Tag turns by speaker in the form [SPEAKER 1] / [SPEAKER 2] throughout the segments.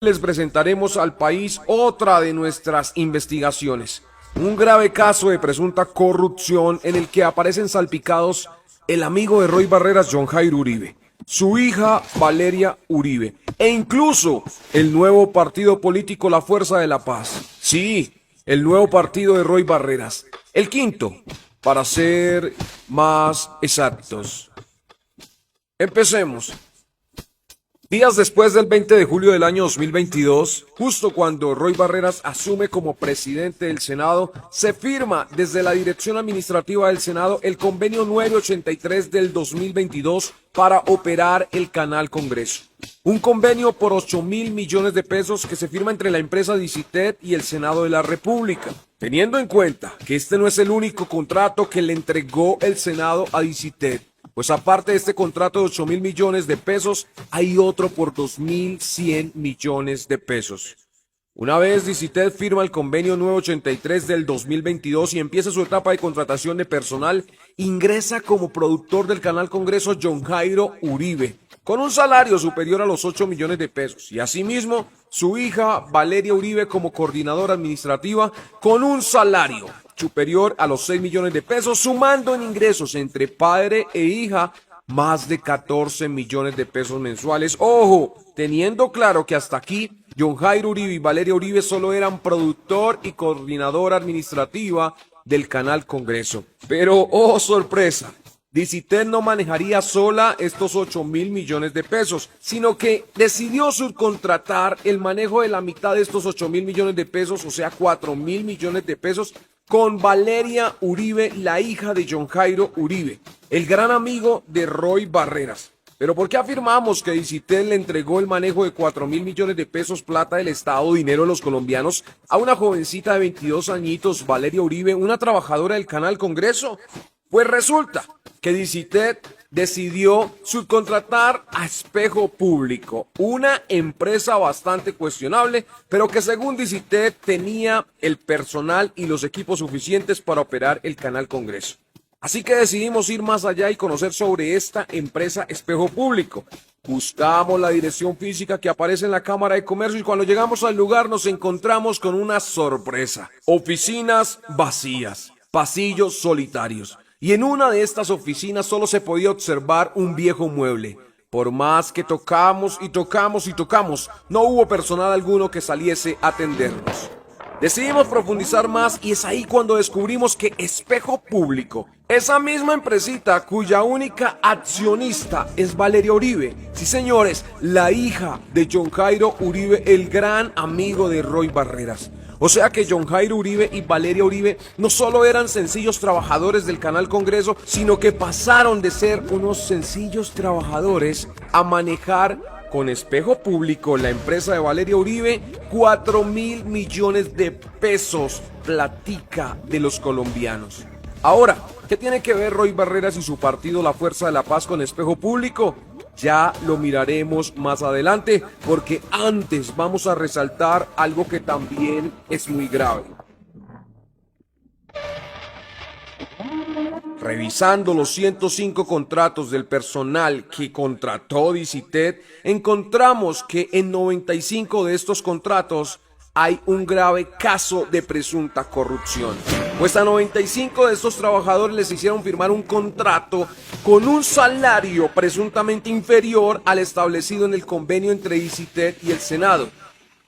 [SPEAKER 1] Les presentaremos al país otra de nuestras investigaciones. Un grave caso de presunta corrupción en el que aparecen salpicados el amigo de Roy Barreras, John Jairo Uribe, su hija Valeria Uribe e incluso el nuevo partido político La Fuerza de la Paz. Sí, el nuevo partido de Roy Barreras. El quinto, para ser más exactos. Empecemos. Días después del 20 de julio del año 2022, justo cuando Roy Barreras asume como presidente del Senado, se firma desde la Dirección Administrativa del Senado el convenio 983 del 2022 para operar el Canal Congreso. Un convenio por 8.000 millones de pesos que se firma entre la empresa Dicitet y el Senado de la República. Teniendo en cuenta que este no es el único contrato que le entregó el Senado a Dicitet, pues aparte de este contrato de 8.000 millones de pesos, hay otro por 2.100 millones de pesos. Una vez Dicitet firma el convenio 983 del 2022 y empieza su etapa de contratación de personal, ingresa como productor del Canal Congreso John Jairo Uribe, con un salario superior a los 8 millones de pesos, y asimismo su hija Valeria Uribe como coordinadora administrativa con un salario superior a los 6 millones de pesos, sumando en ingresos entre padre e hija más de 14 millones de pesos mensuales. Ojo, teniendo claro que hasta aquí John Jairo Uribe y Valeria Uribe solo eran productor y coordinadora administrativa del Canal Congreso. Pero, oh sorpresa, Dicitet no manejaría sola estos 8.000 millones de pesos, sino que decidió subcontratar el manejo de la mitad de estos 8.000 millones de pesos, o sea 4.000 millones de pesos, con Valeria Uribe, la hija de John Jairo Uribe, el gran amigo de Roy Barreras. Pero ¿por qué afirmamos que Dicitet le entregó el manejo de 4.000 millones de pesos plata del Estado, dinero de los colombianos, a una jovencita de 22 añitos, Valeria Uribe, una trabajadora del Canal Congreso? Pues resulta que Dicitet decidió subcontratar a Espejo Público, una empresa bastante cuestionable, pero que según Dicitet tenía el personal y los equipos suficientes para operar el Canal Congreso. Así que decidimos ir más allá y conocer sobre esta empresa Espejo Público. Buscamos la dirección física que aparece en la Cámara de Comercio y cuando llegamos al lugar nos encontramos con una sorpresa. Oficinas vacías, pasillos solitarios. Y en una de estas oficinas solo se podía observar un viejo mueble. Por más que tocamos y tocamos y tocamos, no hubo personal alguno que saliese a atendernos. Decidimos profundizar más y es ahí cuando descubrimos que Espejo Público, esa misma empresita cuya única accionista es Valeria Uribe, sí señores, la hija de John Jairo Uribe, el gran amigo de Roy Barreras. O sea que John Jairo Uribe y Valeria Uribe no solo eran sencillos trabajadores del Canal Congreso, sino que pasaron de ser unos sencillos trabajadores a manejar con Espejo Público, la empresa de Valeria Uribe, 4.000 millones de pesos, platica de los colombianos. Ahora, ¿qué tiene que ver Roy Barreras y su partido La Fuerza de la Paz con Espejo Público? Ya lo miraremos más adelante, porque antes vamos a resaltar algo que también es muy grave. Revisando los 105 contratos del personal que contrató Dicitet, encontramos que en 95 de estos contratos hay un grave caso de presunta corrupción. Pues a 95 de estos trabajadores les hicieron firmar un contrato con un salario presuntamente inferior al establecido en el convenio entre Dicitet y el Senado.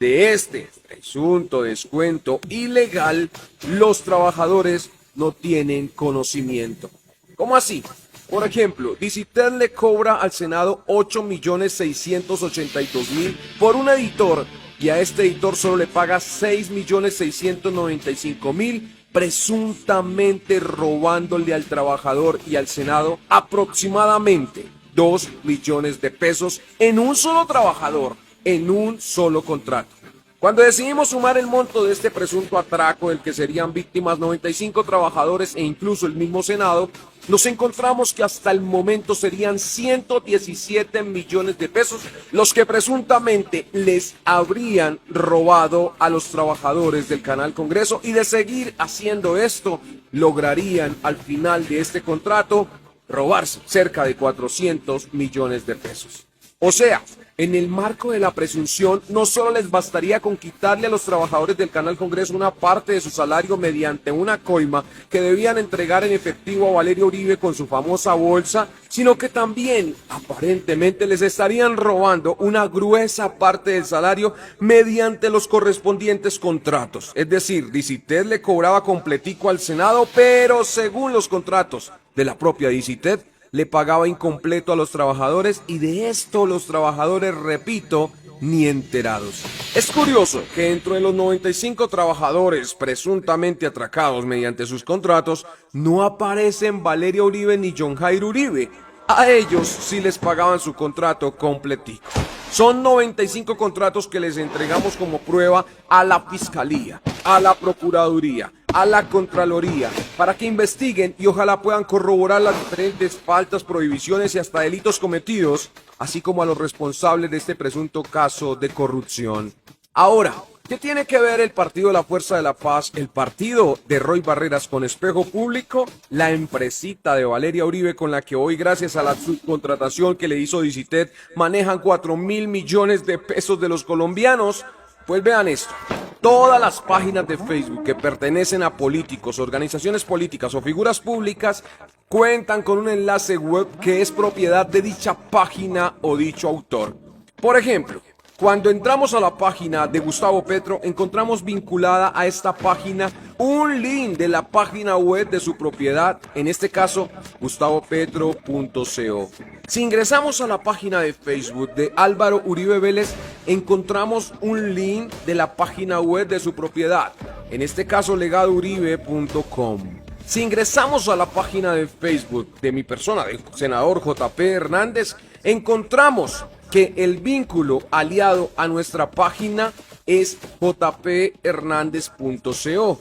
[SPEAKER 1] De este presunto descuento ilegal, los trabajadores no tienen conocimiento. ¿Cómo así? Por ejemplo, Dicitet le cobra al Senado 8.682.000 por un editor y a este editor solo le paga 6.695.000, presuntamente robándole al trabajador y al Senado aproximadamente 2 millones de pesos en un solo trabajador, en un solo contrato. Cuando decidimos sumar el monto de este presunto atraco del que serían víctimas 95 trabajadores e incluso el mismo Senado, nos encontramos que hasta el momento serían 117 millones de pesos los que presuntamente les habrían robado a los trabajadores del Canal Congreso, y de seguir haciendo esto, lograrían al final de este contrato robarse cerca de 400 millones de pesos. O sea, en el marco de la presunción, no solo les bastaría con quitarle a los trabajadores del Canal Congreso una parte de su salario mediante una coima que debían entregar en efectivo a Valeria Uribe con su famosa bolsa, sino que también, aparentemente, les estarían robando una gruesa parte del salario mediante los correspondientes contratos. Es decir, Dicitet le cobraba completico al Senado, pero según los contratos de la propia Dicitet, le pagaba incompleto a los trabajadores y de esto los trabajadores, repito, ni enterados. Es curioso que dentro de los 95 trabajadores presuntamente atracados mediante sus contratos, no aparecen Valeria Uribe ni John Jairo Uribe. A ellos sí les pagaban su contrato completico. Son 95 contratos que les entregamos como prueba a la Fiscalía, a la Procuraduría, a la Contraloría, para que investiguen y ojalá puedan corroborar las diferentes faltas, prohibiciones y hasta delitos cometidos, así como a los responsables de este presunto caso de corrupción. Ahora, ¿qué tiene que ver el Partido de la Fuerza de la Paz, el partido de Roy Barreras con Espejo Público, la empresita de Valeria Uribe con la que hoy, gracias a la subcontratación que le hizo Dicitet, manejan 4.000 millones de pesos de los colombianos? Pues vean esto. Todas las páginas de Facebook que pertenecen a políticos, organizaciones políticas o figuras públicas cuentan con un enlace web que es propiedad de dicha página o dicho autor. Por ejemplo, cuando entramos a la página de Gustavo Petro, encontramos vinculada a esta página un link de la página web de su propiedad, en este caso, gustavopetro.co. Si ingresamos a la página de Facebook de Álvaro Uribe Vélez, encontramos un link de la página web de su propiedad, en este caso, legadouribe.com. Si ingresamos a la página de Facebook de mi persona, del senador J.P. Hernández, encontramos que el vínculo aliado a nuestra página es jphernandez.co.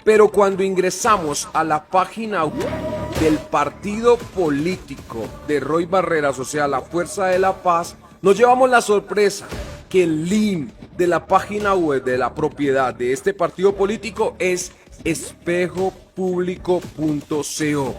[SPEAKER 1] Pero cuando ingresamos a la página web del partido político de Roy Barreras, o sea, la Fuerza de la Paz, nos llevamos la sorpresa que el link de la página web de la propiedad de este partido político es espejopúblico.co.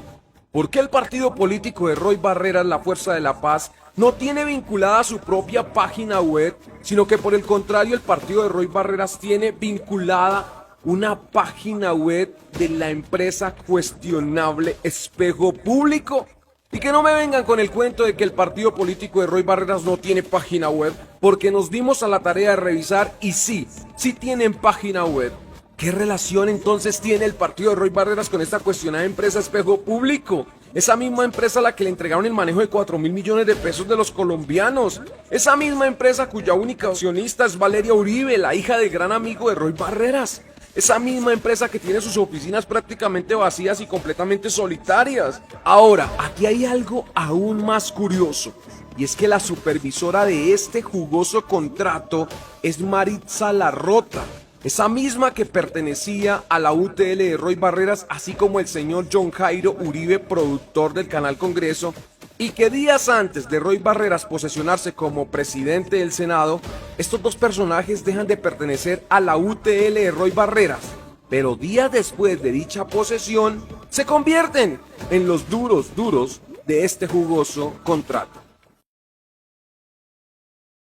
[SPEAKER 1] ¿Por qué el partido político de Roy Barreras, la Fuerza de la Paz, no tiene vinculada su propia página web, sino que por el contrario el partido de Roy Barreras tiene vinculada una página web de la empresa cuestionable Espejo Público? Y que no me vengan con el cuento de que el partido político de Roy Barreras no tiene página web, porque nos dimos a la tarea de revisar y sí tienen página web. ¿Qué relación entonces tiene el partido de Roy Barreras con esta cuestionada empresa Espejo Público? Esa misma empresa a la que le entregaron el manejo de 4.000 millones de pesos de los colombianos. Esa misma empresa cuya única accionista es Valeria Uribe, la hija del gran amigo de Roy Barreras. Esa misma empresa que tiene sus oficinas prácticamente vacías y completamente solitarias. Ahora, aquí hay algo aún más curioso. Y es que la supervisora de este jugoso contrato es Maritza Larrota. Esa misma que pertenecía a la UTL de Roy Barreras, así como el señor John Jairo Uribe, productor del Canal Congreso, y que días antes de Roy Barreras posesionarse como presidente del Senado, estos dos personajes dejan de pertenecer a la UTL de Roy Barreras, pero días después de dicha posesión, se convierten en los duros de este jugoso contrato.